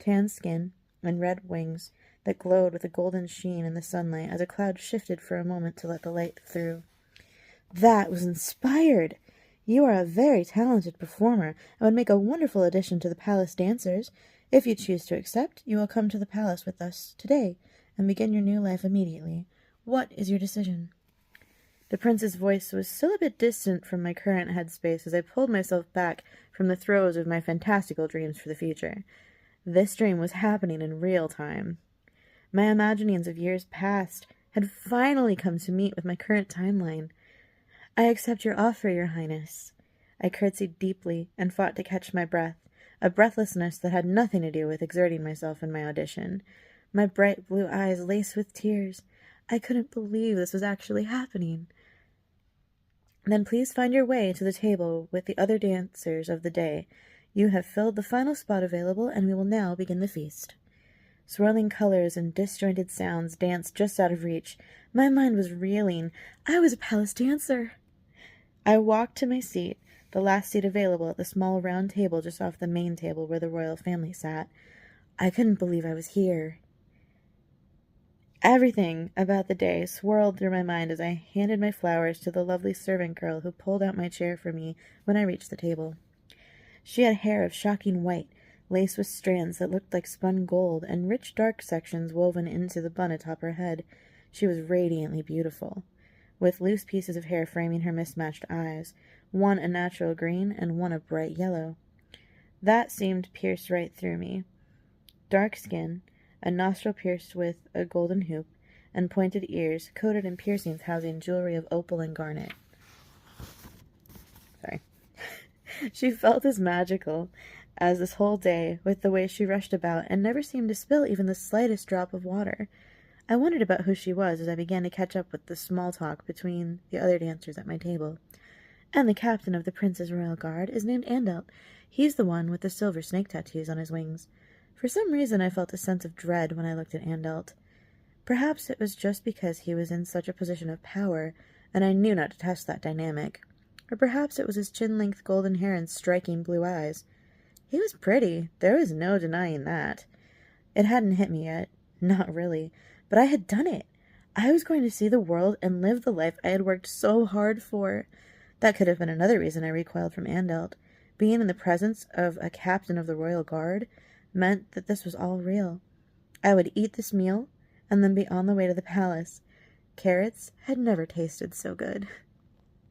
tan skin, and red wings that glowed with a golden sheen in the sunlight as a cloud shifted for a moment to let the light through. That was inspired! You are a very talented performer and would make a wonderful addition to the palace dancers. If you choose to accept, you will come to the palace with us today and begin your new life immediately. What is your decision? The prince's voice was still a bit distant from my current headspace as I pulled myself back from the throes of my fantastical dreams for the future. This dream was happening in real time. My imaginings of years past had finally come to meet with my current timeline. I accept your offer, Your Highness. I curtsied deeply and fought to catch my breath, a breathlessness that had nothing to do with exerting myself in my audition. My bright blue eyes laced with tears. I couldn't believe this was actually happening. Then please find your way to the table with the other dancers of the day. You have filled the final spot available, and we will now begin the feast. Swirling colors and disjointed sounds danced just out of reach. My mind was reeling. I was a palace dancer. I walked to my seat, the last seat available at the small round table just off the main table where the royal family sat. I couldn't believe I was here. Everything about the day swirled through my mind as I handed my flowers to the lovely servant girl who pulled out my chair for me when I reached the table. She had hair of shocking white, laced with strands that looked like spun gold, and rich dark sections woven into the bun atop her head. She was radiantly beautiful, with loose pieces of hair framing her mismatched eyes, one a natural green and one a bright yellow. That seemed pierced right through me. Dark skin, a nostril pierced with a golden hoop, and pointed ears coated in piercings housing jewelry of opal and garnet. Sorry. She felt as magical as this whole day, with the way she rushed about and never seemed to spill even the slightest drop of water. I wondered about who she was as I began to catch up with the small talk between the other dancers at my table. And the captain of the Prince's Royal Guard is named Andelt. He's the one with the silver snake tattoos on his wings. For some reason I felt a sense of dread when I looked at Andelt. Perhaps it was just because he was in such a position of power, and I knew not to test that dynamic. Or perhaps it was his chin-length golden hair and striking blue eyes. He was pretty, there was no denying that. It hadn't hit me yet, not really, but I had done it. I was going to see the world and live the life I had worked so hard for. That could have been another reason I recoiled from Andelt. Being in the presence of a captain of the Royal Guard meant that this was all real. I would eat this meal, and then be on the way to the palace. Carrots had never tasted so good.